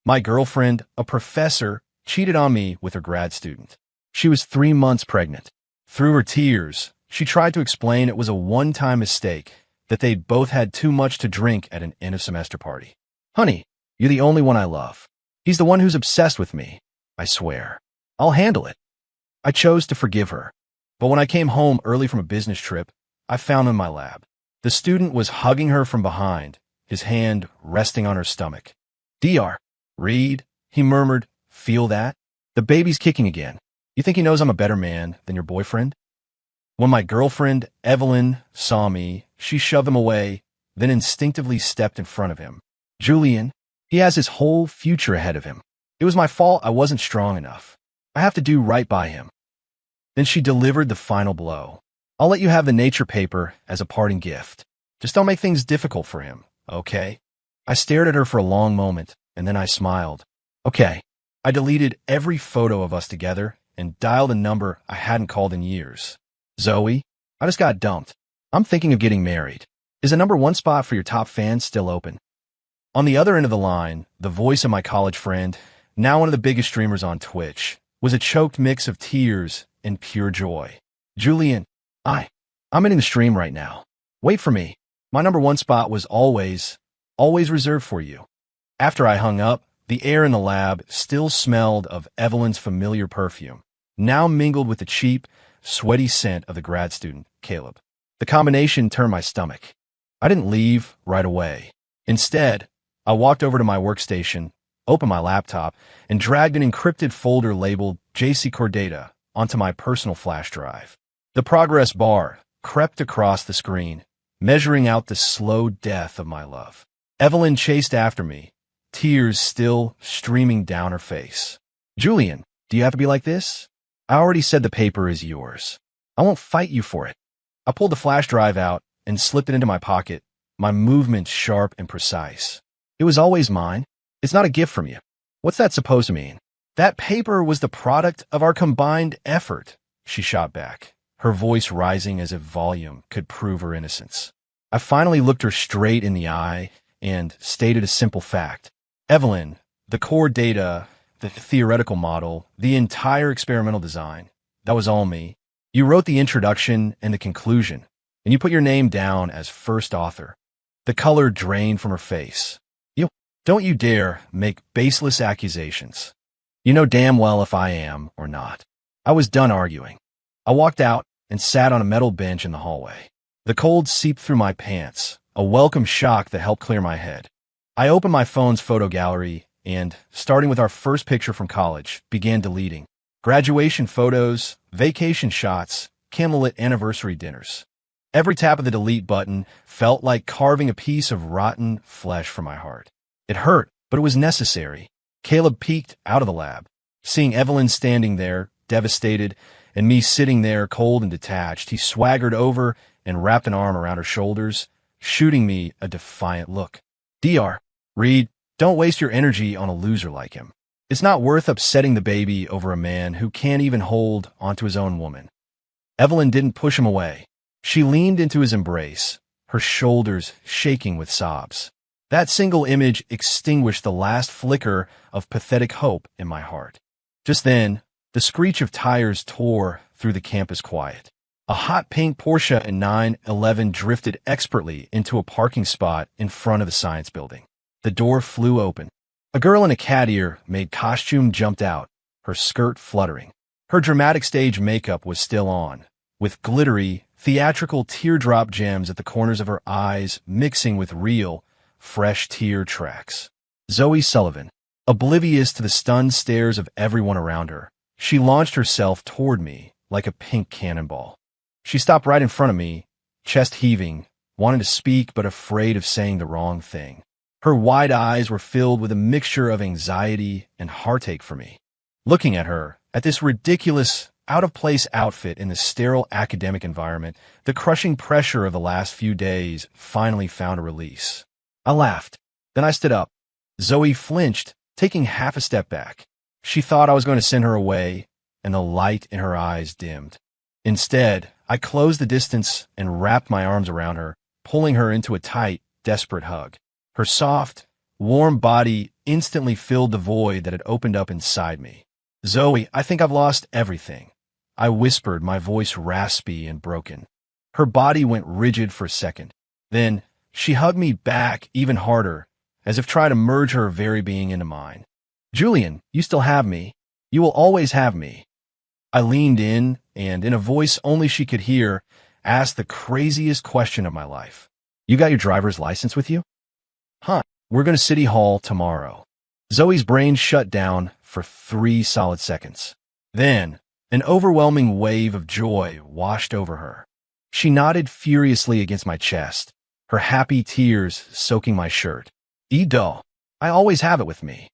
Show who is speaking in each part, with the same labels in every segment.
Speaker 1: My girlfriend, a professor, cheated on me with her grad student. She was 3 months pregnant. Through her tears, she tried to explain it was a one-time mistake, that they'd both had too much to drink at an end-of-semester party. Honey, you're the only one I love. He's the one who's obsessed with me. I swear. I'll handle it. I chose to forgive her. But when I came home early from a business trip, I found him in my lab. The student was hugging her from behind, his hand resting on her stomach. Dr. Reed, he murmured, feel that? The baby's kicking again. You think he knows I'm a better man than your boyfriend? When my girlfriend, Evelyn, saw me, she shoved him away, then instinctively stepped in front of him. Julian, he has his whole future ahead of him. It was my fault I wasn't strong enough. I have to do right by him. Then she delivered the final blow. I'll let you have the nature paper as a parting gift. Just don't make things difficult for him, okay? I stared at her for a long moment, and then I smiled. Okay. I deleted every photo of us together and dialed a number I hadn't called in years. Zoe, I just got dumped. I'm thinking of getting married. Is a #1 spot for your top fans still open? On the other end of the line, the voice of my college friend, now one of the biggest streamers on Twitch, was a choked mix of tears and pure joy. Julian, I'm ending the stream right now. Wait for me. My #1 spot was always reserved for you. After I hung up, the air in the lab still smelled of Evelyn's familiar perfume, now mingled with the cheap, sweaty scent of the grad student, Caleb. The combination turned my stomach. I didn't leave right away. Instead, I walked over to my workstation, opened my laptop, and dragged an encrypted folder labeled JC Core Data onto my personal flash drive. The progress bar crept across the screen, measuring out the slow death of my love. Evelyn chased after me, tears still streaming down her face. Julian, do you have to be like this? I already said the paper is yours. I won't fight you for it. I pulled the flash drive out and slipped it into my pocket, my movements sharp and precise. It was always mine. It's not a gift from you. What's that supposed to mean? That paper was the product of our combined effort, she shot back, her voice rising as if volume could prove her innocence. I finally looked her straight in the eye and stated a simple fact. Evelyn, the core data, the theoretical model, the entire experimental design, that was all me. You wrote the introduction and the conclusion, and you put your name down as first author. The color drained from her face. Don't you dare make baseless accusations. You know damn well if I am or not. I was done arguing. I walked out and sat on a metal bench in the hallway. The cold seeped through my pants, a welcome shock that helped clear my head. I opened my phone's photo gallery and, starting with our first picture from college, began deleting. Graduation photos, vacation shots, candlelit anniversary dinners. Every tap of the delete button felt like carving a piece of rotten flesh from my heart. It hurt, but it was necessary. Caleb peeked out of the lab, seeing Evelyn standing there, devastated, and me sitting there cold and detached. He swaggered over and wrapped an arm around her shoulders, shooting me a defiant look. Dr. Reed, don't waste your energy on a loser like him. It's not worth upsetting the baby over a man who can't even hold onto his own woman. Evelyn didn't push him away. She leaned into his embrace, her shoulders shaking with sobs. That single image extinguished the last flicker of pathetic hope in my heart. Just then, the screech of tires tore through the campus quiet. A hot pink Porsche 911 drifted expertly into a parking spot in front of the science building. The door flew open. A girl in a cat ear-made costume jumped out, her skirt fluttering. Her dramatic stage makeup was still on, with glittery, theatrical teardrop gems at the corners of her eyes mixing with real, fresh tear tracks. Zoe Sullivan, oblivious to the stunned stares of everyone around her, she launched herself toward me like a pink cannonball. She stopped right in front of me, chest heaving, wanting to speak but afraid of saying the wrong thing. Her wide eyes were filled with a mixture of anxiety and heartache for me. Looking at her, at this ridiculous, out-of-place outfit in the sterile academic environment, the crushing pressure of the last few days finally found a release. I laughed. Then I stood up. Zoe flinched, taking half a step back. She thought I was going to send her away, and the light in her eyes dimmed. Instead, I closed the distance and wrapped my arms around her, pulling her into a tight, desperate hug. Her soft, warm body instantly filled the void that had opened up inside me. "Zoe, I think I've lost everything," I whispered, my voice raspy and broken. Her body went rigid for a second. Then she hugged me back even harder, as if trying to merge her very being into mine. "Julian, you still have me. You will always have me." I leaned in and, in a voice only she could hear, asked the craziest question of my life. "You got your driver's license with you?" "Huh. We're going to City Hall tomorrow." Zoe's brain shut down for 3 solid seconds. Then, an overwhelming wave of joy washed over her. She nodded furiously against my chest, her happy tears soaking my shirt. "Edo, I always have it with me."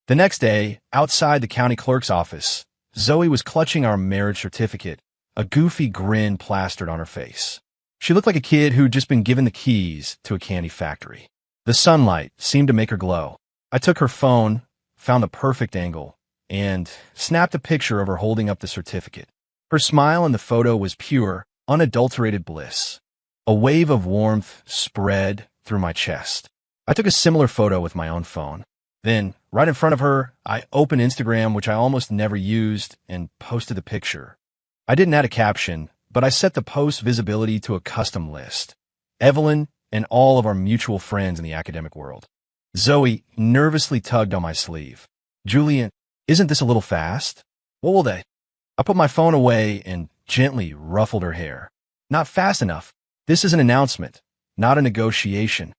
Speaker 1: The next day, outside the county clerk's office, Zoe was clutching our marriage certificate, a goofy grin plastered on her face. She looked like a kid who'd just been given the keys to a candy factory. The sunlight seemed to make her glow. I took her phone, found the perfect angle, and snapped a picture of her holding up the certificate. Her smile in the photo was pure, unadulterated bliss. A wave of warmth spread through my chest. I took a similar photo with my own phone. Then, right in front of her, I opened Instagram, which I almost never used, and posted the picture. I didn't add a caption, but I set the post visibility to a custom list. Evelyn and all of our mutual friends in the academic world. Zoe nervously tugged on my sleeve. "Julian, isn't this a little fast? What will they?" I put my phone away and gently ruffled her hair. "Not fast enough. This is an announcement, not a negotiation."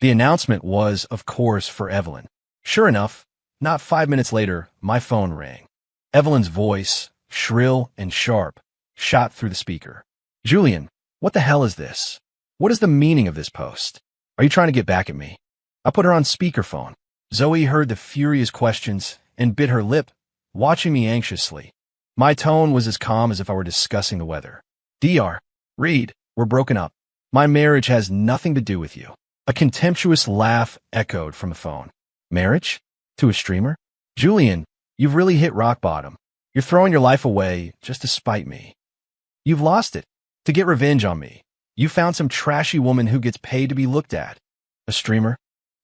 Speaker 1: The announcement was, of course, for Evelyn. Sure enough, not 5 minutes later, my phone rang. Evelyn's voice, shrill and sharp, shot through the speaker. "Julian, what the hell is this? What is the meaning of this post? Are you trying to get back at me?" I put her on speakerphone. Zoe heard the furious questions and bit her lip, watching me anxiously. My tone was as calm as if I were discussing the weather. "Dr. Reed, we're broken up. My marriage has nothing to do with you." A contemptuous laugh echoed from the phone. "Marriage? To a streamer? Julian, you've really hit rock bottom. You're throwing your life away just to spite me. You've lost it. To get revenge on me. You found some trashy woman who gets paid to be looked at. A streamer?"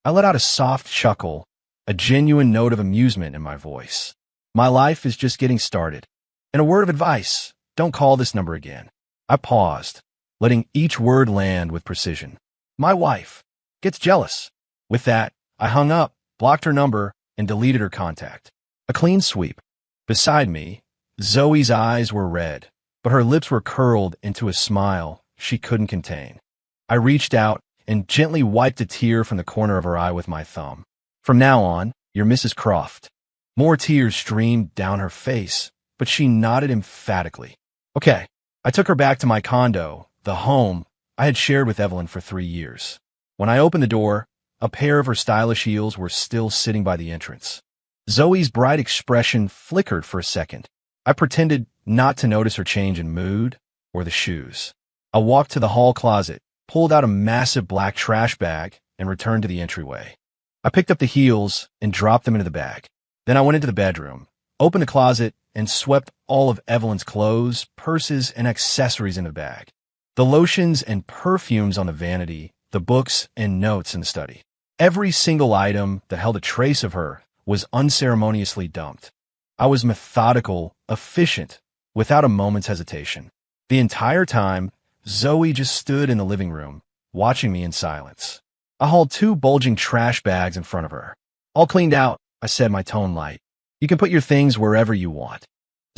Speaker 1: I let out a soft chuckle, a genuine note of amusement in my voice. "My life is just getting started. And a word of advice, don't call this number again." I paused, letting each word land with precision. "My wife gets jealous." With that, I hung up, blocked her number, and deleted her contact. A clean sweep. Beside me, Zoe's eyes were red, but her lips were curled into a smile she couldn't contain. I reached out and gently wiped a tear from the corner of her eye with my thumb. "From now on, you're Mrs. Croft." More tears streamed down her face, but she nodded emphatically. "Okay." I took her back to my condo, the home I had shared with Evelyn for 3 years. When I opened the door, a pair of her stylish heels were still sitting by the entrance. Zoe's bright expression flickered for a second. I pretended not to notice her change in mood or the shoes. I walked to the hall closet, pulled out a massive black trash bag, and returned to the entryway. I picked up the heels and dropped them into the bag. Then I went into the bedroom, opened the closet, and swept all of Evelyn's clothes, purses, and accessories in the bag. The lotions and perfumes on the vanity, the books and notes in the study. Every single item that held a trace of her was unceremoniously dumped. I was methodical, efficient, without a moment's hesitation. The entire time, Zoe just stood in the living room, watching me in silence. I hauled 2 bulging trash bags in front of her. "All cleaned out," I said, my tone light. "You can put your things wherever you want."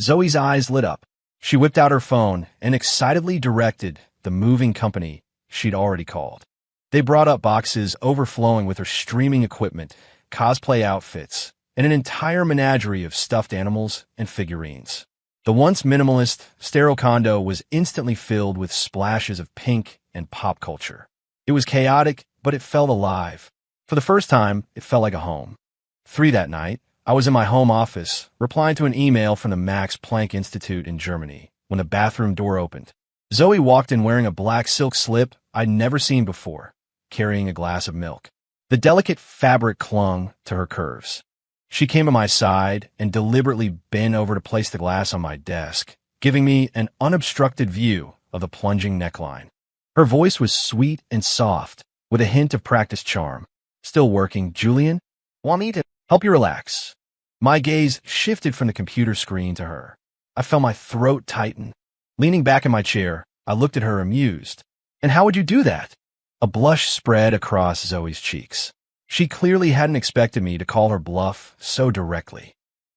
Speaker 1: Zoe's eyes lit up. She whipped out her phone and excitedly directed the moving company she'd already called. They brought up boxes overflowing with her streaming equipment, cosplay outfits, and an entire menagerie of stuffed animals and figurines. The once minimalist, sterile condo was instantly filled with splashes of pink and pop culture. It was chaotic, but it felt alive. For the first time, it felt like a home. 3 that night, I was in my home office, replying to an email from the Max Planck Institute in Germany, when the bathroom door opened. Zoe walked in wearing a black silk slip I'd never seen before, carrying a glass of milk. The delicate fabric clung to her curves. She came to my side and deliberately bent over to place the glass on my desk, giving me an unobstructed view of the plunging neckline. Her voice was sweet and soft, with a hint of practiced charm. Still working, Julian? Want me to help you relax? My gaze shifted from the computer screen to her. I felt my throat tighten. Leaning back in my chair, I looked at her amused. And how would you do that? A blush spread across Zoe's cheeks. She clearly hadn't expected me to call her bluff so directly.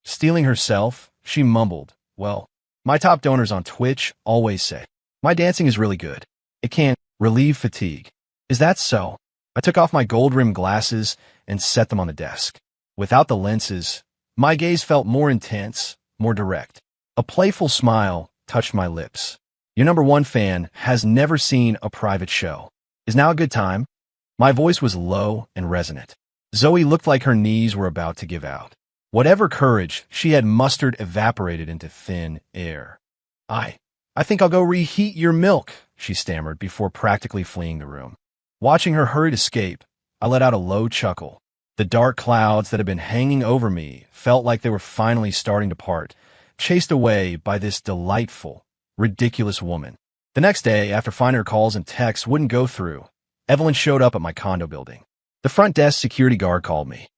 Speaker 1: Steeling herself, she mumbled, well, my top donors on Twitch always say, my dancing is really good. It can relieve fatigue. Is that so? I took off my gold-rimmed glasses and set them on the desk. Without the lenses, my gaze felt more intense, more direct. A playful smile touched my lips. Your number one fan has never seen a private show. Is now a good time? My voice was low and resonant. Zoe looked like her knees were about to give out. Whatever courage she had mustered evaporated into thin air. I think I'll go reheat your milk, she stammered before practically fleeing the room. Watching her hurried escape, I let out a low chuckle. The dark clouds that had been hanging over me felt like they were finally starting to part, chased away by this delightful, ridiculous woman. The next day, after finding her calls and texts wouldn't go through, Evelyn showed up at my condo building. The front desk security guard called me.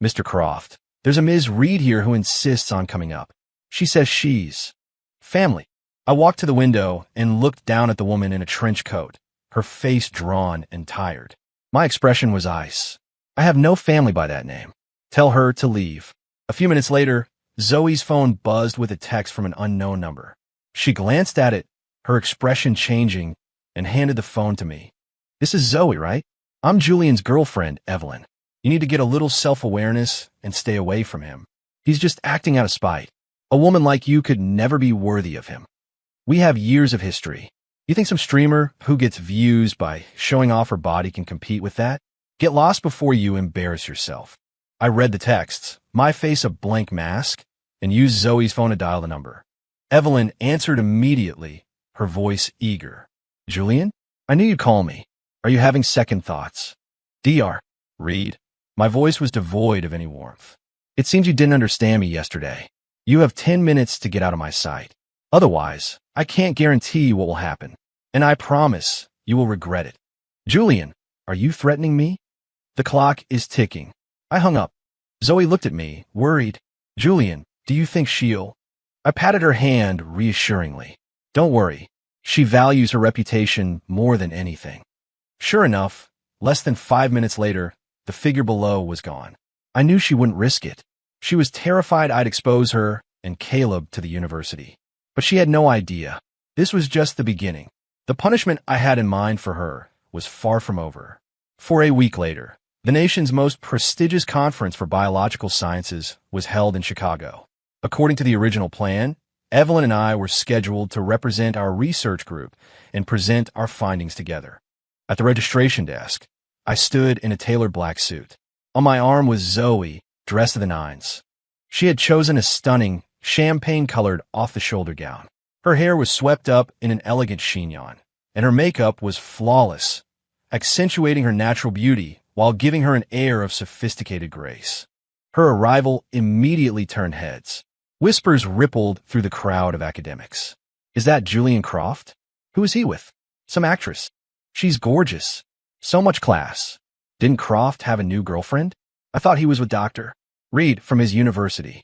Speaker 1: Mr. Croft, there's a Ms. Reed here who insists on coming up. She says she's family. I walked to the window and looked down at the woman in a trench coat, her face drawn and tired. My expression was ice. I have no family by that name. Tell her to leave. A few minutes later, Zoe's phone buzzed with a text from an unknown number. She glanced at it, her expression changing, and handed the phone to me. This is Zoe, right? I'm Julian's girlfriend, Evelyn. You need to get a little self-awareness and stay away from him. He's just acting out of spite. A woman like you could never be worthy of him. We have years of history. You think some streamer who gets views by showing off her body can compete with that? Get lost before you embarrass yourself. I read the texts, my face a blank mask, and used Zoe's phone to dial the number. Evelyn answered immediately, her voice eager. Julian? I knew you'd call me. Are you having second thoughts? Dr. Reed. My voice was devoid of any warmth. It seems you didn't understand me yesterday. You have 10 minutes to get out of my sight. Otherwise, I can't guarantee what will happen, and I promise you will regret it. Julian, are you threatening me? The clock is ticking. I hung up. Zoe looked at me, worried. Julian, do you think she'll? I patted her hand reassuringly. Don't worry. She values her reputation more than anything. Sure enough, less than 5 minutes later, the figure below was gone. I knew she wouldn't risk it. She was terrified I'd expose her and Caleb to the university. But she had no idea. This was just the beginning. The punishment I had in mind for her was far from over. For a week later, the nation's most prestigious conference for biological sciences was held in Chicago. According to the original plan, Evelyn and I were scheduled to represent our research group and present our findings together. At the registration desk, I stood in a tailored black suit. On my arm was Zoe, dressed to the nines. She had chosen a stunning, champagne-colored off-the-shoulder gown. Her hair was swept up in an elegant chignon, and her makeup was flawless, accentuating her natural beauty while giving her an air of sophisticated grace. Her arrival immediately turned heads. Whispers rippled through the crowd of academics. Is that Julian Croft? Who is he with? Some actress. She's gorgeous. So much class. Didn't Croft have a new girlfriend? I thought he was with Dr. Reed from his university.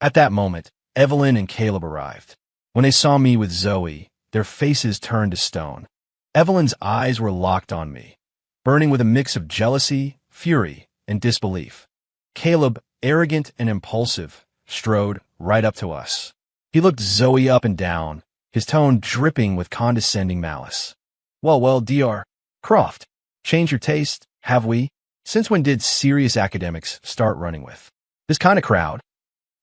Speaker 1: At that moment, Evelyn and Caleb arrived. When they saw me with Zoe, their faces turned to stone. Evelyn's eyes were locked on me, burning with a mix of jealousy, fury, and disbelief. Caleb, arrogant and impulsive, strode right up to us. He looked Zoe up and down, his tone dripping with condescending malice. Well, Dr. Croft, change your taste, have we? Since when did serious academics start running with this kind of crowd?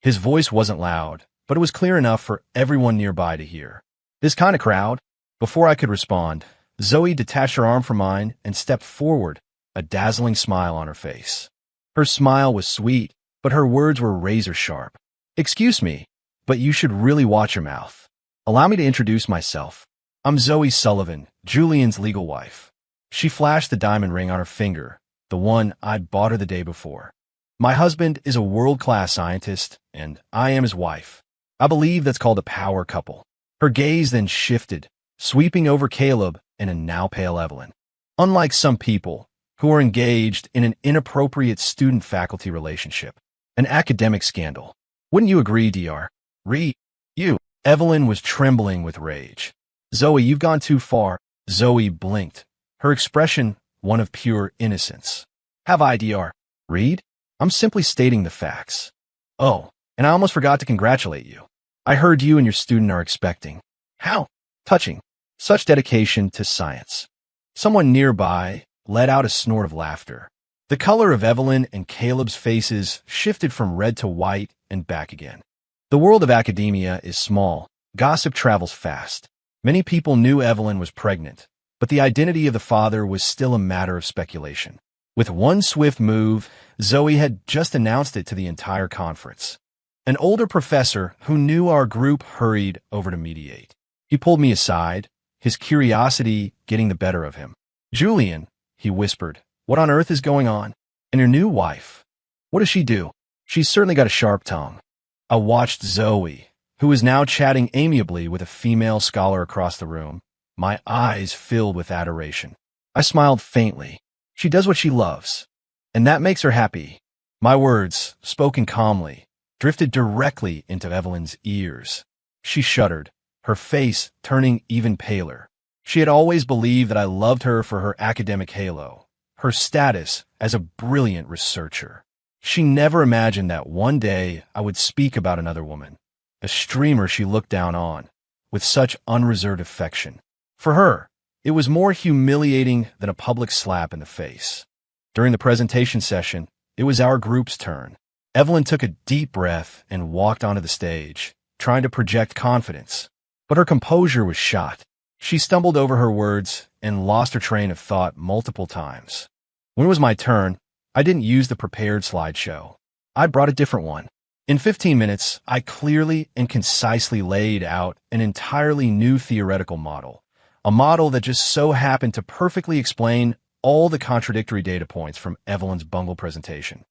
Speaker 1: His voice wasn't loud, but it was clear enough for everyone nearby to hear. This kind of crowd? Before I could respond, Zoe detached her arm from mine and stepped forward, a dazzling smile on her face. Her smile was sweet, but her words were razor-sharp. Excuse me, but you should really watch your mouth. Allow me to introduce myself. I'm Zoe Sullivan, Julian's legal wife. She flashed the diamond ring on her finger, the one I'd bought her the day before. My husband is a world-class scientist, and I am his wife. I believe that's called a power couple. Her gaze then shifted, sweeping over Caleb and a now pale Evelyn. Unlike some people, who are engaged in an inappropriate student-faculty relationship. An academic scandal. Wouldn't you agree, Dr. Reed? You. Evelyn was trembling with rage. Zoe, you've gone too far. Zoe blinked, her expression one of pure innocence. Have I, Dr. Reed? I'm simply stating the facts. Oh, and I almost forgot to congratulate you. I heard you and your student are expecting. How touching. Such dedication to science. Someone nearby let out a snort of laughter. The color of Evelyn and Caleb's faces shifted from red to white and back again. The world of academia is small. Gossip travels fast. Many people knew Evelyn was pregnant, but the identity of the father was still a matter of speculation. With one swift move, Zoe had just announced it to the entire conference. An older professor who knew our group hurried over to mediate. He pulled me aside, his curiosity getting the better of him. Julian, he whispered, what on earth is going on? And your new wife? What does she do? She's certainly got a sharp tongue. I watched Zoe, who was now chatting amiably with a female scholar across the room, my eyes filled with adoration. I smiled faintly. She does what she loves, and that makes her happy. My words, spoken calmly, drifted directly into Evelyn's ears. She shuddered, her face turning even paler. She had always believed that I loved her for her academic halo, her status as a brilliant researcher. She never imagined that one day I would speak about another woman, a streamer she looked down on, with such unreserved affection. For her, it was more humiliating than a public slap in the face. During the presentation session, it was our group's turn. Evelyn took a deep breath and walked onto the stage, trying to project confidence. But her composure was shot. She stumbled over her words and lost her train of thought multiple times. When it was my turn, I didn't use the prepared slideshow. I brought a different one. In 15 minutes, I clearly and concisely laid out an entirely new theoretical model, a model that just so happened to perfectly explain all the contradictory data points from Evelyn's bungled presentation.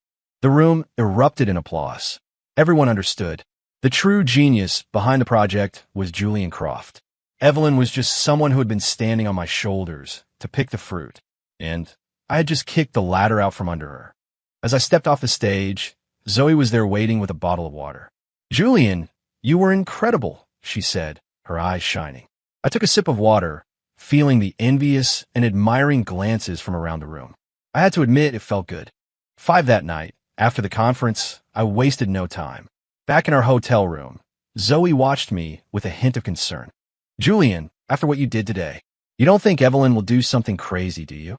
Speaker 1: The room erupted in applause. Everyone understood. The true genius behind the project was Julian Croft. Evelyn was just someone who had been standing on my shoulders to pick the fruit, and I had just kicked the ladder out from under her. As I stepped off the stage, Zoe was there waiting with a bottle of water. Julian, you were incredible, she said, her eyes shining. I took a sip of water, feeling the envious and admiring glances from around the room. I had to admit it felt good. 5 that night, after the conference, I wasted no time. Back in our hotel room, Zoe watched me with a hint of concern. Julian, after what you did today, you don't think Evelyn will do something crazy, do you?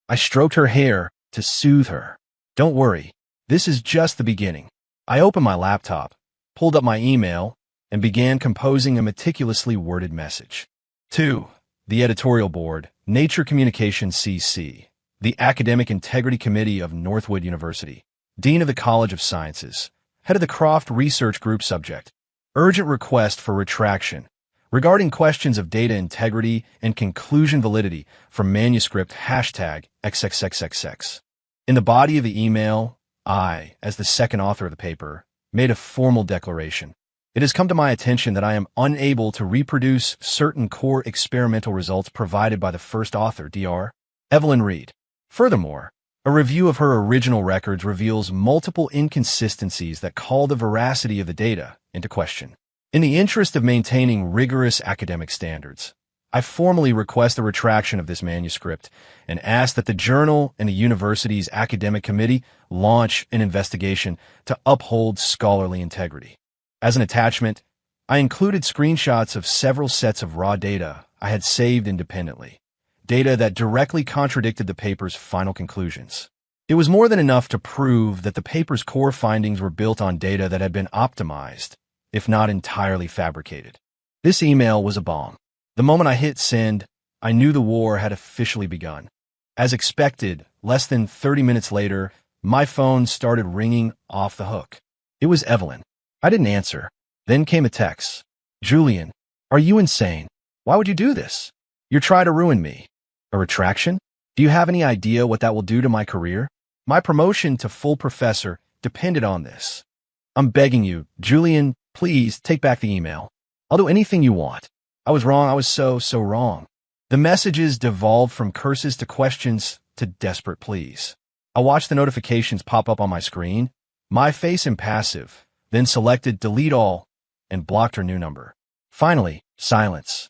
Speaker 1: I stroked her hair to soothe her. Don't worry, this is just the beginning. I opened my laptop, pulled up my email, and began composing a meticulously worded message. To the editorial board, Nature Communications CC, the Academic Integrity Committee of Northwood University, Dean of the College of Sciences, Head of the Croft Research Group Subject, urgent request for retraction regarding questions of data integrity and conclusion validity from manuscript #XXXXX. In the body of the email, I, as the second author of the paper, made a formal declaration. It has come to my attention that I am unable to reproduce certain core experimental results provided by the first author, Dr. Evelyn Reed. Furthermore, a review of her original records reveals multiple inconsistencies that call the veracity of the data into question. In the interest of maintaining rigorous academic standards, I formally request the retraction of this manuscript and ask that the journal and the university's academic committee launch an investigation to uphold scholarly integrity. As an attachment, I included screenshots of several sets of raw data I had saved independently, data that directly contradicted the paper's final conclusions. It was more than enough to prove that the paper's core findings were built on data that had been optimized, if not entirely fabricated. This email was a bomb. The moment I hit send, I knew the war had officially begun. As expected, less than 30 minutes later, my phone started ringing off the hook. It was Evelyn. I didn't answer. Then came a text. Julian, are you insane? Why would you do this? You're trying to ruin me. A retraction? Do you have any idea what that will do to my career? My promotion to full professor depended on this. I'm begging you, Julian, please take back the email. I'll do anything you want. I was wrong. I was so wrong. The messages devolved from curses to questions to desperate pleas. I watched the notifications pop up on my screen, my face impassive, then selected delete all and blocked her new number. Finally, silence.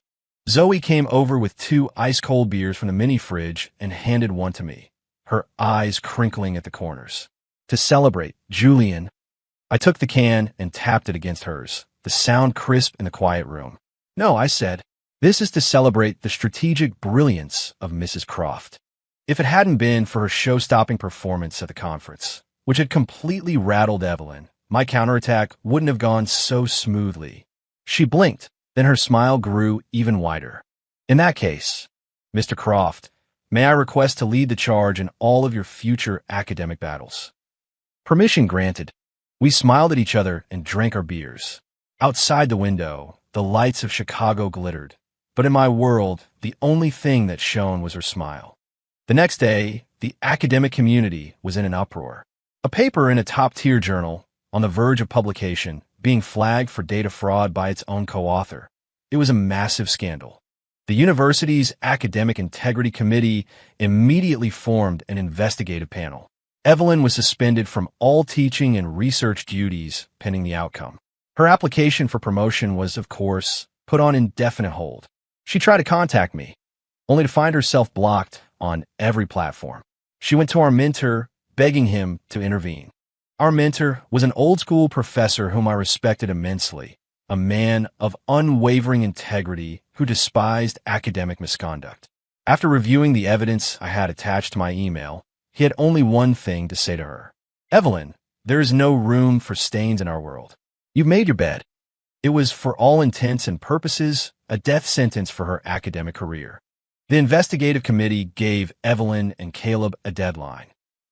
Speaker 1: Zoe came over with 2 ice-cold beers from the mini fridge and handed one to me, her eyes crinkling at the corners. To celebrate, Julian. I took the can and tapped it against hers, the sound crisp in the quiet room. No, I said, this is to celebrate the strategic brilliance of Mrs. Croft. If it hadn't been for her show-stopping performance at the conference, which had completely rattled Evelyn, my counterattack wouldn't have gone so smoothly. She blinked, then her smile grew even wider. In that case, Mr. Croft, may I request to lead the charge in all of your future academic battles? Permission granted. We smiled at each other and drank our beers. Outside the window, the lights of Chicago glittered, but in my world, the only thing that shone was her smile. The next day, the academic community was in an uproar. A paper in a top-tier journal, on the verge of publication, being flagged for data fraud by its own co-author. It was a massive scandal. The university's Academic Integrity Committee immediately formed an investigative panel. Evelyn was suspended from all teaching and research duties pending the outcome. Her application for promotion was, of course, put on indefinite hold. She tried to contact me, only to find herself blocked on every platform. She went to our mentor, begging him to intervene. Our mentor was an old-school professor whom I respected immensely, a man of unwavering integrity who despised academic misconduct. After reviewing the evidence I had attached to my email, he had only one thing to say to her. Evelyn, there is no room for stains in our world. You've made your bed. It was, for all intents and purposes, a death sentence for her academic career. The investigative committee gave Evelyn and Caleb a deadline,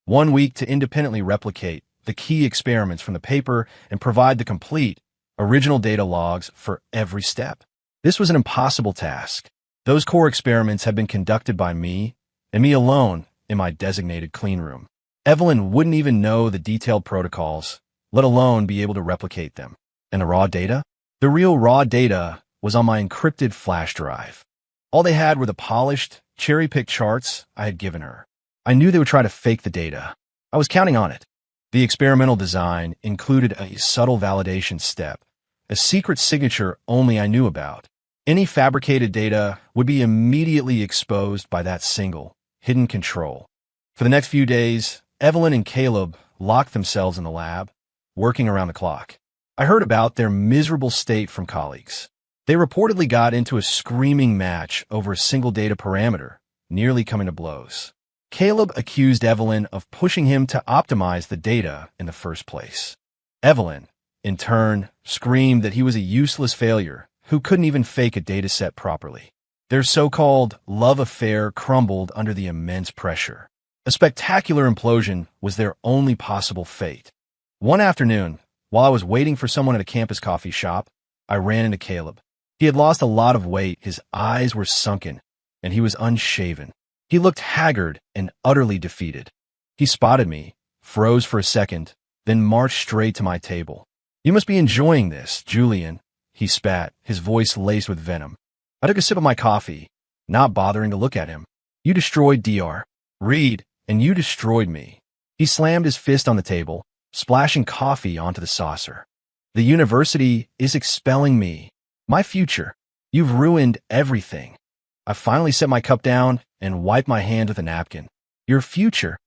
Speaker 1: 1 week to independently replicate the key experiments from the paper and provide the complete, original data logs for every step. This was an impossible task. Those core experiments had been conducted by me, and me alone, in my designated clean room. Evelyn wouldn't even know the detailed protocols, let alone be able to replicate them. And the raw data? The real raw data was on my encrypted flash drive. All they had were the polished, cherry-picked charts I had given her. I knew they would try to fake the data. I was counting on it. The experimental design included a subtle validation step, a secret signature only I knew about. Any fabricated data would be immediately exposed by that single, hidden control. For the next few days, Evelyn and Caleb locked themselves in the lab, working around the clock. I heard about their miserable state from colleagues. They reportedly got into a screaming match over a single data parameter, nearly coming to blows. Caleb accused Evelyn of pushing him to optimize the data in the first place. Evelyn, in turn, screamed that he was a useless failure who couldn't even fake a dataset properly. Their so-called love affair crumbled under the immense pressure. A spectacular implosion was their only possible fate. One afternoon, while I was waiting for someone at a campus coffee shop, I ran into Caleb. He had lost a lot of weight, his eyes were sunken, and he was unshaven. He looked haggard and utterly defeated. He spotted me, froze for a second, then marched straight to my table. You must be enjoying this, Julian, he spat, his voice laced with venom. I took a sip of my coffee, not bothering to look at him. You destroyed Dr. Reed, and you destroyed me. He slammed his fist on the table, splashing coffee onto the saucer. The university is expelling me. My future. You've ruined everything. I finally set my cup down and wiped my hand with a napkin. Your future.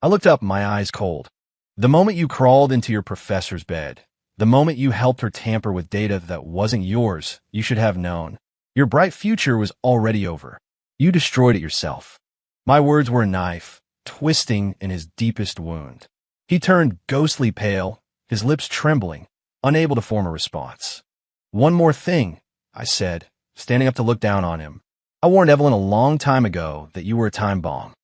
Speaker 1: I looked up, my eyes cold. The moment you crawled into your professor's bed, the moment you helped her tamper with data that wasn't yours, you should have known. Your bright future was already over. You destroyed it yourself. My words were a knife, twisting in his deepest wound. He turned ghostly pale, his lips trembling, unable to form a response. One more thing, I said, standing up to look down on him. I warned Evelyn a long time ago that you were a time bomb.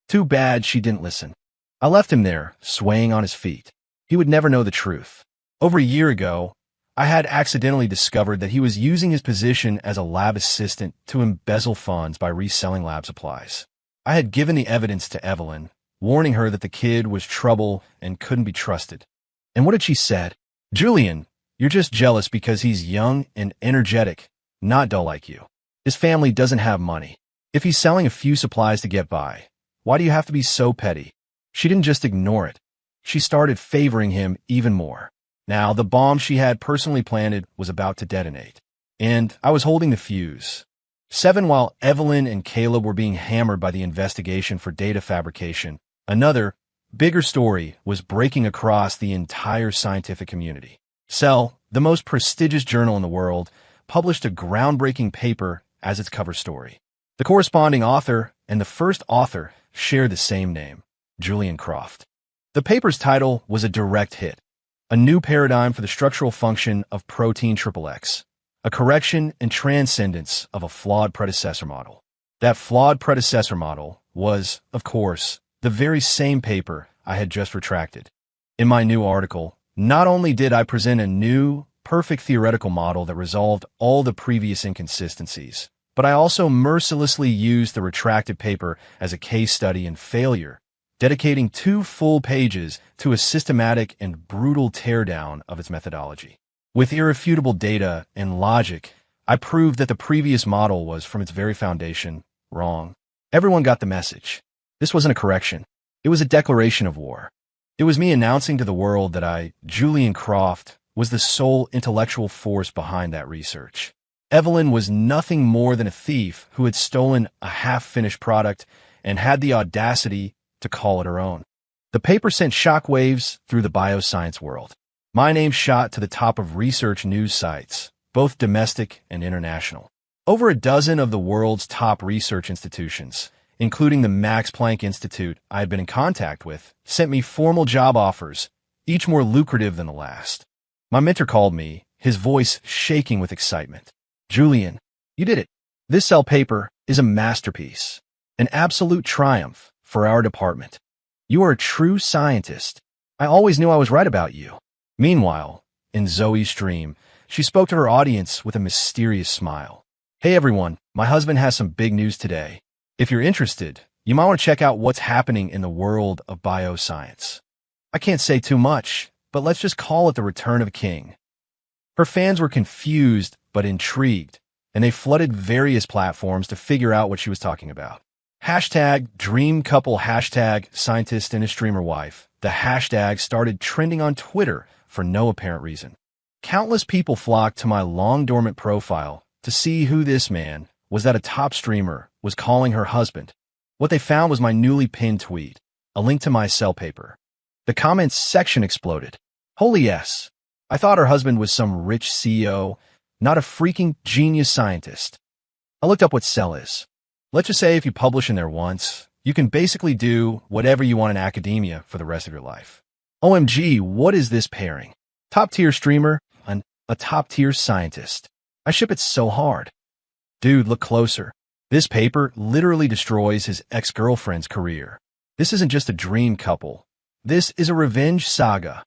Speaker 1: Too bad she didn't listen. I left him there, swaying on his feet. He would never know the truth. Over a year ago, I had accidentally discovered that he was using his position as a lab assistant to embezzle funds by reselling lab supplies. I had given the evidence to Evelyn, warning her that the kid was trouble and couldn't be trusted. And what had she said? Julian, you're just jealous because he's young and energetic, not dull like you. His family doesn't have money. If he's selling a few supplies to get by, Why do you have to be so petty? She didn't just ignore it. She started favoring him even more. Now, the bomb she had personally planted was about to detonate. And I was holding the fuse. 7 While Evelyn and Caleb were being hammered by the investigation for data fabrication, another, bigger story was breaking across the entire scientific community. Cell, the most prestigious journal in the world, published a groundbreaking paper as its cover story. The corresponding author and the first author share the same name, Julian Croft. The paper's title was a direct hit, A New Paradigm for the Structural Function of Protein XXX, a correction and transcendence of a flawed predecessor model. That flawed predecessor model was, of course, the very same paper I had just retracted. In my new article, not only did I present a new, perfect theoretical model that resolved all the previous inconsistencies, but I also mercilessly used the retracted paper as a case study in failure, dedicating 2 full pages to a systematic and brutal teardown of its methodology. With irrefutable data and logic, I proved that the previous model was, from its very foundation, wrong. Everyone got the message. This wasn't a correction. It was a declaration of war. It was me announcing to the world that I, Julian Croft, was the sole intellectual force behind that research. Evelyn was nothing more than a thief who had stolen a half-finished product and had the audacity to call it her own. The paper sent shockwaves through the bioscience world. My name shot to the top of research news sites, both domestic and international. Over a dozen of the world's top research institutions, including the Max Planck Institute I had been in contact with, sent me formal job offers, each more lucrative than the last. My mentor called me, his voice shaking with excitement. Julian, you did it. This Cell paper is a masterpiece, an absolute triumph for our department. You are a true scientist. I always knew I was right about you. Meanwhile, in Zoe's stream, she spoke to her audience with a mysterious smile. Hey everyone, my husband has some big news today. If you're interested, you might want to check out what's happening in the world of bioscience. I can't say too much, but let's just call it the return of a king. Her fans were confused but intrigued, and they flooded various platforms to figure out what she was talking about. Hashtag dream couple, hashtag scientist and his streamer wife. The hashtag started trending on Twitter for no apparent reason. Countless people flocked to my long-dormant profile to see who this man was that a top streamer was calling her husband. What they found was my newly pinned tweet, a link to my Cell paper. The comments section exploded. Holy yes! I thought her husband was some rich CEO, not a freaking genius scientist. I looked up what Cell is. Let's just say if you publish in there once, you can basically do whatever you want in academia for the rest of your life. OMG, what is this pairing? Top-tier streamer and a top-tier scientist. I ship it so hard. Dude, look closer. This paper literally destroys his ex-girlfriend's career. This isn't just a dream couple. This is a revenge saga.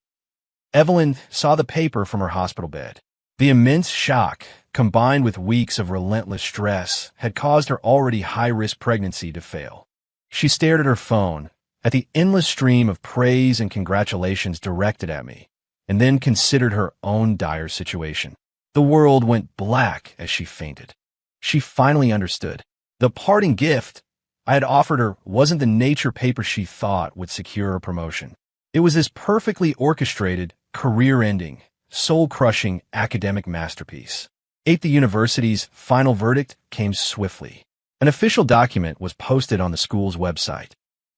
Speaker 1: Evelyn saw the paper from her hospital bed. The immense shock, combined with weeks of relentless stress, had caused her already high-risk pregnancy to fail. She stared at her phone, at the endless stream of praise and congratulations directed at me, and then considered her own dire situation. The world went black as she fainted. She finally understood. The parting gift I had offered her wasn't the Nature paper she thought would secure a promotion. It was this perfectly orchestrated, career-ending, soul-crushing academic masterpiece. The university's final verdict came swiftly. An official document was posted on the school's website.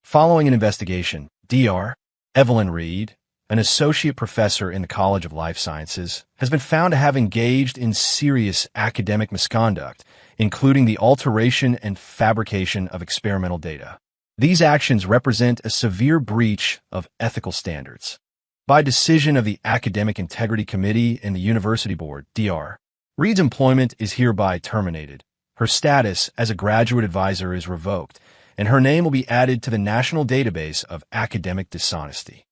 Speaker 1: Following an investigation, Dr. Evelyn Reed, an associate professor in the College of Life Sciences, has been found to have engaged in serious academic misconduct, including the alteration and fabrication of experimental data. These actions represent a severe breach of ethical standards. By decision of the Academic Integrity Committee and the University Board, Dr. Reed's employment is hereby terminated. Her status as a graduate advisor is revoked, and her name will be added to the National Database of Academic Dishonesty.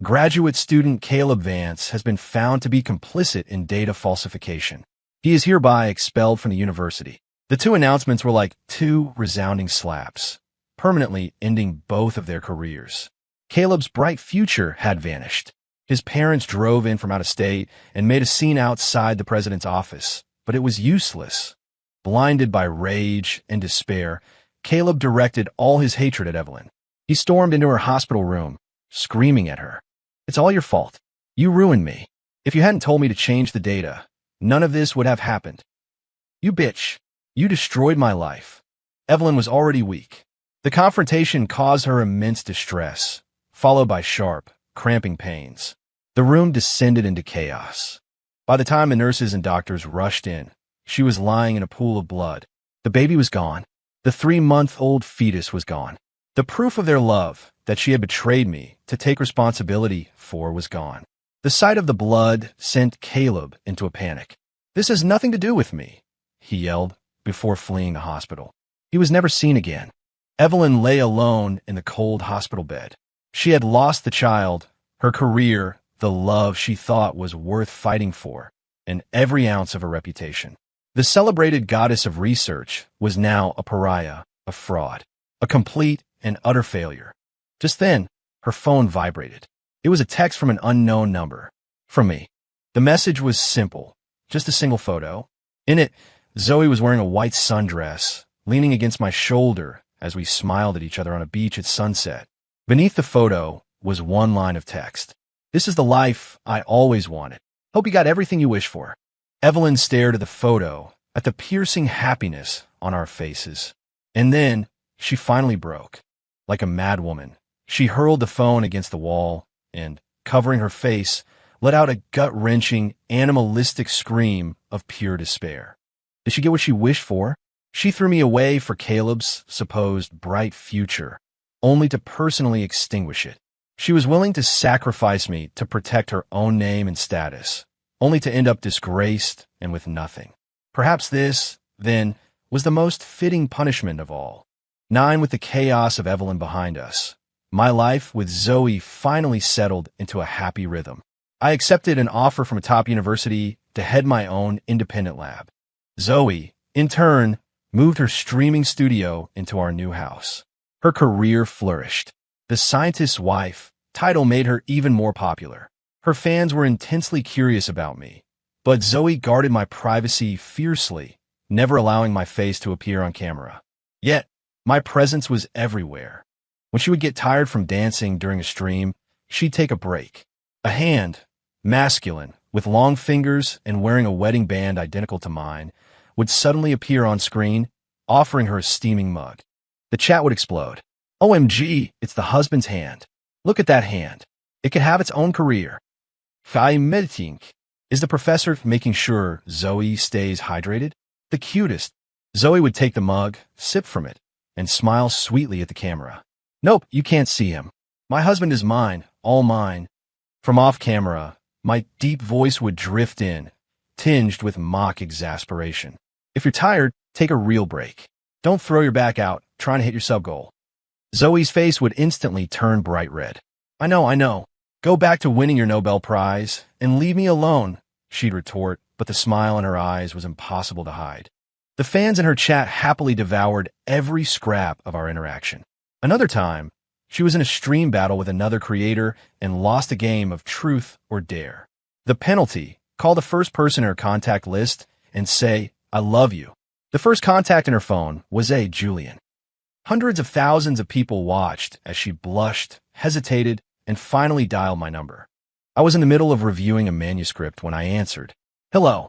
Speaker 1: Graduate student Caleb Vance has been found to be complicit in data falsification. He is hereby expelled from the university. The two announcements were like 2 resounding slaps, permanently ending both of their careers. Caleb's bright future had vanished. His parents drove in from out of state and made a scene outside the president's office, but it was useless. Blinded by rage and despair, Caleb directed all his hatred at Evelyn. He stormed into her hospital room, screaming at her. "It's all your fault. You ruined me. If you hadn't told me to change the data, none of this would have happened. You bitch. You destroyed my life." Evelyn was already weak. The confrontation caused her immense distress, followed by sharp, cramping pains. The room descended into chaos. By the time the nurses and doctors rushed in, she was lying in a pool of blood. The baby was gone. The 3-month-old fetus was gone. The proof of their love, that she had betrayed me to take responsibility for, was gone. The sight of the blood sent Caleb into a panic. "This has nothing to do with me," he yelled before fleeing the hospital. He was never seen again. Evelyn lay alone in the cold hospital bed. She had lost the child, her career, the love she thought was worth fighting for, and every ounce of her reputation. The celebrated goddess of research was now a pariah, a fraud, a complete and utter failure. Just then, her phone vibrated. It was a text from an unknown number. From me. The message was simple, just a single photo. In it, Zoe was wearing a white sundress, leaning against my shoulder as we smiled at each other on a beach at sunset. Beneath the photo was one line of text. "This is the life I always wanted. Hope you got everything you wish for." Evelyn stared at the photo, at the piercing happiness on our faces. And then she finally broke. Like a madwoman, she hurled the phone against the wall and, covering her face, let out a gut-wrenching, animalistic scream of pure despair. Did she get what she wished for? She threw me away for Caleb's supposed bright future, only to personally extinguish it. She was willing to sacrifice me to protect her own name and status, only to end up disgraced and with nothing. Perhaps this, then, was the most fitting punishment of all. 9 with the chaos of Evelyn behind us. My life with Zoe finally settled into a happy rhythm. I accepted an offer from a top university to head my own independent lab. Zoe, in turn, moved her streaming studio into our new house. Her career flourished. The scientist's wife title made her even more popular. Her fans were intensely curious about me, but Zoe guarded my privacy fiercely, never allowing my face to appear on camera. Yet, my presence was everywhere. When she would get tired from dancing during a stream, she'd take a break. A hand, masculine, with long fingers and wearing a wedding band identical to mine, would suddenly appear on screen, offering her a steaming mug. The chat would explode. "OMG, it's the husband's hand. Look at that hand. It could have its own career." Is the professor making sure Zoe stays hydrated? The cutest. Zoe would take the mug, sip from it, and smile sweetly at the camera. "Nope, you can't see him. My husband is mine, all mine." From off camera, my deep voice would drift in, tinged with mock exasperation. "If you're tired, take a real break. Don't throw your back out trying to hit your sub-goal." Zoe's face would instantly turn bright red. I know. Go back to winning your Nobel Prize and leave me alone," she'd retort, but the smile in her eyes was impossible to hide. The fans in her chat happily devoured every scrap of our interaction. Another time, she was in a stream battle with another creator and lost a game of truth or dare. The penalty: call the first person in her contact list and say, "I love you." The first contact in her phone was a Julian. Hundreds of thousands of people watched as she blushed, hesitated, and finally dialed my number. I was in the middle of reviewing a manuscript when I answered. "Hello."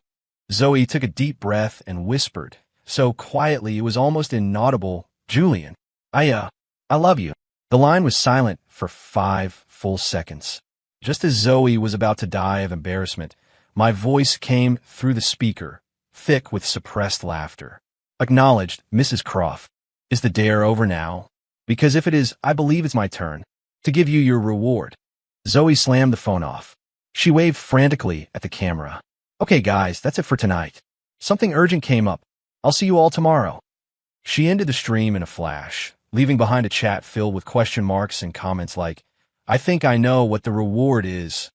Speaker 1: Zoe took a deep breath and whispered, so quietly it was almost inaudible, "Julian, I love you." The line was silent for 5 full seconds. Just as Zoe was about to die of embarrassment, my voice came through the speaker, thick with suppressed laughter. "Acknowledged, Mrs. Croft. Is the dare over now? Because if it is, I believe it's my turn to give you your reward." Zoe slammed the phone off. She waved frantically at the camera. "Okay, guys, that's it for tonight. Something urgent came up. I'll see you all tomorrow." She ended the stream in a flash, leaving behind a chat filled with question marks and comments like, "I think I know what the reward is."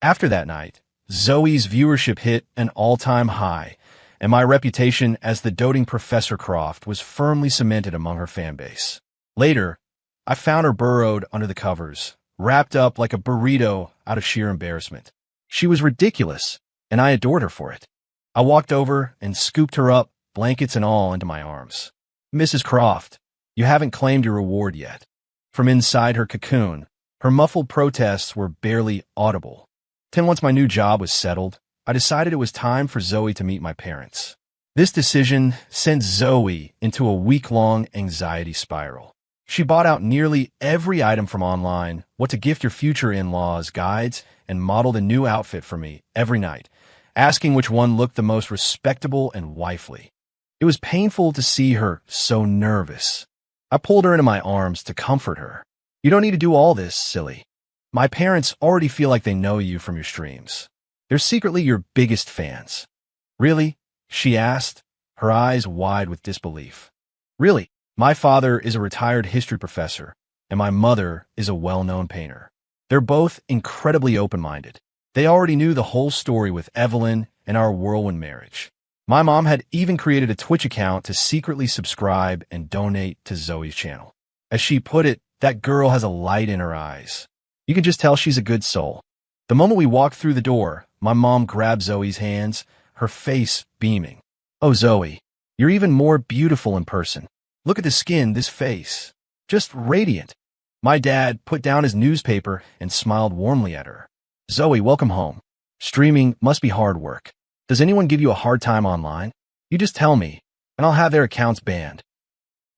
Speaker 1: After that night, Zoe's viewership hit an all-time high, and my reputation as the doting Professor Croft was firmly cemented among her fanbase. Later, I found her burrowed under the covers, wrapped up like a burrito out of sheer embarrassment. She was ridiculous, and I adored her for it. I walked over and scooped her up, blankets and all, into my arms. "Mrs. Croft, You haven't claimed your reward yet. From inside her cocoon, her muffled protests were barely audible. Then once my new job was settled, I decided it was time for Zoe to meet my parents. This decision sent Zoe into a week-long anxiety spiral. She bought out nearly every item from online, what to gift your future in-laws guides, and modeled a new outfit for me every night, asking which one looked the most respectable and wifely. It was painful to see her so nervous. I pulled her into my arms to comfort her. You don't need to do all this, silly. My parents already feel like they know you from your streams. They're secretly your biggest fans. Really? She asked, her eyes wide with disbelief. Really? My father is a retired history professor, and my mother is a well-known painter. They're both incredibly open-minded. They already knew the whole story with Evelyn and our whirlwind marriage. My mom had even created a Twitch account to secretly subscribe and donate to Zoe's channel. As she put it, that girl has a light in her eyes. You can just tell she's a good soul. The moment we walked through the door, my mom grabbed Zoe's hands, her face beaming. Oh, Zoe, you're even more beautiful in person. Look at the skin, this face. Just radiant. My dad put down his newspaper and smiled warmly at her. Zoe, welcome home. Streaming must be hard work. Does anyone give you a hard time online? You just tell me, and I'll have their accounts banned.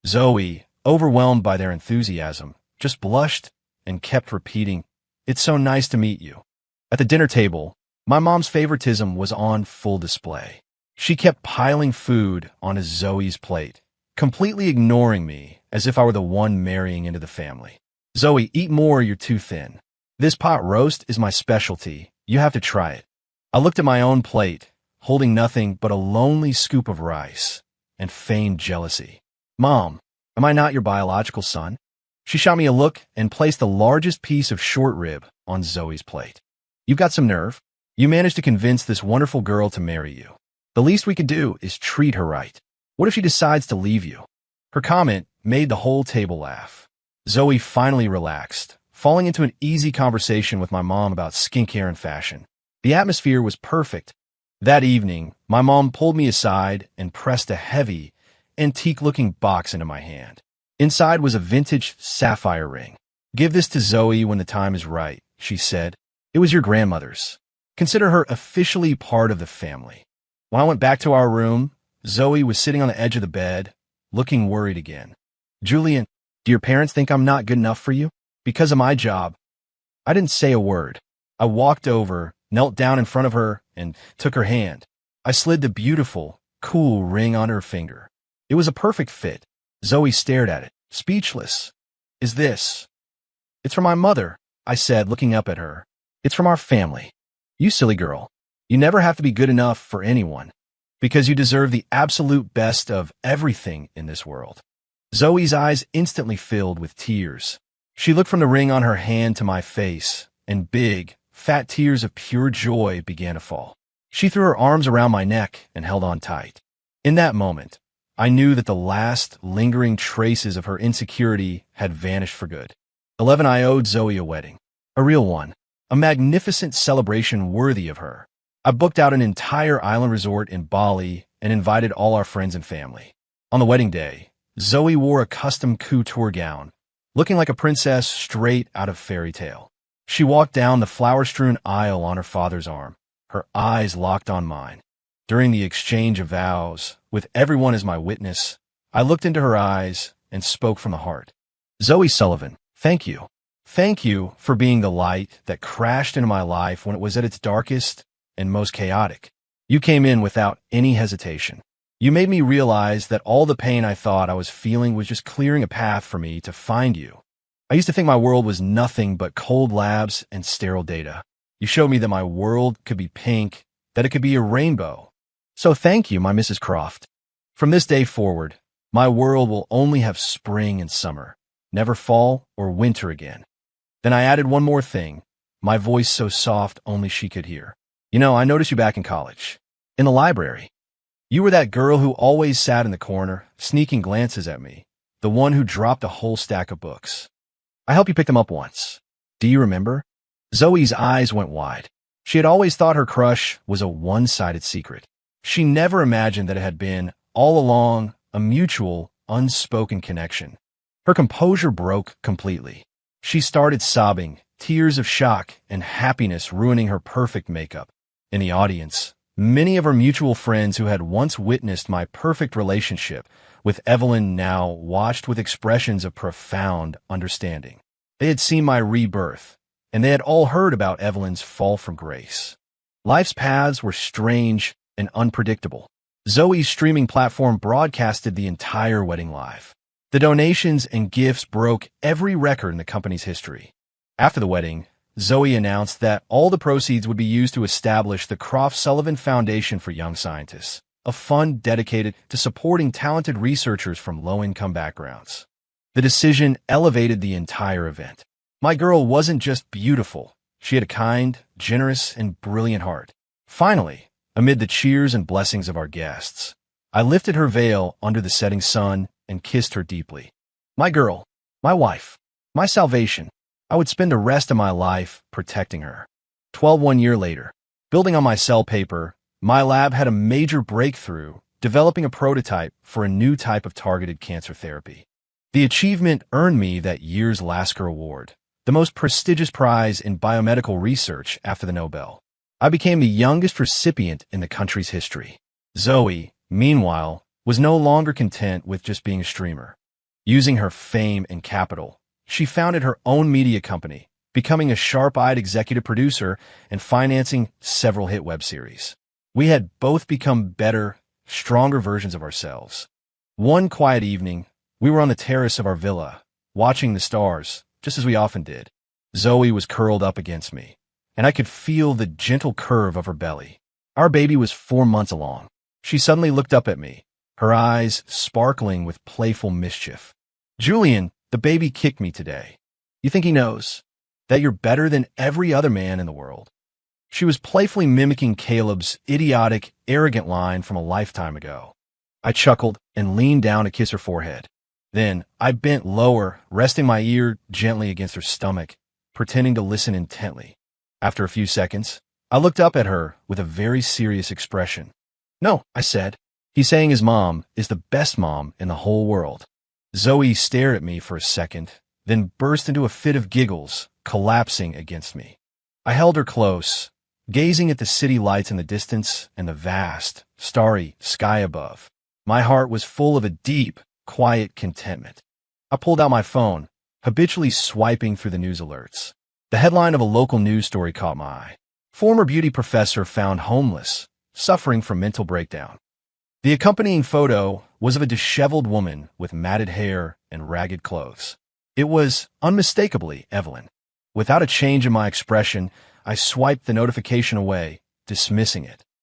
Speaker 1: Zoe, overwhelmed by their enthusiasm, just blushed and kept repeating, "It's so nice to meet you." At the dinner table, my mom's favoritism was on full display. She kept piling food onto Zoe's plate, completely ignoring me as if I were the one marrying into the family. Zoe, eat more, you're too thin. This pot roast is my specialty. You have to try it. I looked at my own plate, holding nothing but a lonely scoop of rice, and feigned jealousy. Mom, am I not your biological son? She shot me a look and placed the largest piece of short rib on Zoe's plate. You've got some nerve. You managed to convince this wonderful girl to marry you. The least we could do is treat her right. What if she decides to leave you? Her comment made the whole table laugh. Zoe finally relaxed, falling into an easy conversation with my mom about skincare and fashion. The atmosphere was perfect. That evening, my mom pulled me aside and pressed a heavy, antique-looking box into my hand. Inside was a vintage sapphire ring. Give this to Zoe when the time is right, she said. It was your grandmother's. Consider her officially part of the family. When I went back to our room, Zoe was sitting on the edge of the bed, looking worried again. Julian, do your parents think I'm not good enough for you? Because of my job. I didn't say a word. I walked over, knelt down in front of her, and took her hand. I slid the beautiful, cool ring on her finger. It was a perfect fit. Zoe stared at it, speechless. Is this? It's from my mother, I said, looking up at her. It's from our family. You silly girl. You never have to be good enough for anyone, because you deserve the absolute best of everything in this world. Zoe's eyes instantly filled with tears. She looked from the ring on her hand to my face, and big, fat tears of pure joy began to fall. She threw her arms around my neck and held on tight. In that moment, I knew that the last lingering traces of her insecurity had vanished for good. I owed Zoe a wedding. A real one. A magnificent celebration worthy of her. I booked out an entire island resort in Bali and invited all our friends and family. On the wedding day, Zoe wore a custom couture gown, looking like a princess straight out of fairy tale. She walked down the flower-strewn aisle on her father's arm, her eyes locked on mine. During the exchange of vows, with everyone as my witness, I looked into her eyes and spoke from the heart. Zoe Sullivan, thank you. Thank you for being the light that crashed into my life when it was at its darkest and most chaotic. You came in without any hesitation. You made me realize that all the pain I thought I was feeling was just clearing a path for me to find you. I used to think my world was nothing but cold labs and sterile data. You showed me that my world could be pink, that it could be a rainbow. So thank you, my Mrs. Croft. From this day forward, my world will only have spring and summer, never fall or winter again. Then I added one more thing, my voice so soft only she could hear. You know, I noticed you back in college. In the library. You were that girl who always sat in the corner, sneaking glances at me, the one who dropped a whole stack of books. I helped you pick them up once. Do you remember? Zoe's eyes went wide. She had always thought her crush was a one-sided secret. She never imagined that it had been, all along, a mutual, unspoken connection. Her composure broke completely. She started sobbing, tears of shock and happiness ruining her perfect makeup. In the audience, many of her mutual friends who had once witnessed my perfect relationship with Evelyn now watched with expressions of profound understanding. They had seen my rebirth, and they had all heard about Evelyn's fall from grace. Life's paths were strange and unpredictable. Zoe's streaming platform broadcasted the entire wedding live. The donations and gifts broke every record in the company's history. After the wedding, Zoe announced that all the proceeds would be used to establish the Croft Sullivan Foundation for Young Scientists, a fund dedicated to supporting talented researchers from low-income backgrounds. The decision elevated the entire event. My girl wasn't just beautiful. She had a kind, generous, and brilliant heart. Finally, amid the cheers and blessings of our guests, I lifted her veil under the setting sun and kissed her deeply. My girl, my wife, my salvation. I would spend the rest of my life protecting her. 1 year later, building on my cell paper, my lab had a major breakthrough, developing a prototype for a new type of targeted cancer therapy. The achievement earned me that year's Lasker Award, the most prestigious prize in biomedical research after the Nobel. I became the youngest recipient in the country's history. Zoe, meanwhile, was no longer content with just being a streamer. Using her fame and capital, she founded her own media company, becoming a sharp-eyed executive producer and financing several hit web series. We had both become better, stronger versions of ourselves. One quiet evening, we were on the terrace of our villa, watching the stars, just as we often did. Zoe was curled up against me, and I could feel the gentle curve of her belly. Our baby was 4 months along. She suddenly looked up at me, her eyes sparkling with playful mischief. Julian, the baby kicked me today. You think he knows that you're better than every other man in the world? She was playfully mimicking Caleb's idiotic, arrogant line from a lifetime ago. I chuckled and leaned down to kiss her forehead. Then I bent lower, resting my ear gently against her stomach, pretending to listen intently. After a few seconds, I looked up at her with a very serious expression. No, I said. He's saying his mom is the best mom in the whole world. Zoe stared at me for a second, then burst into a fit of giggles, collapsing against me. I held her close, gazing at the city lights in the distance and the vast, starry sky above. My heart was full of a deep, quiet contentment. I pulled out my phone, habitually swiping through the news alerts. The headline of a local news story caught my eye. Former beauty professor found homeless, suffering from mental breakdown. The accompanying photo was of a disheveled woman with matted hair and ragged clothes. It was unmistakably Evelyn. Without a change in my expression, I swiped the notification away, dismissing it.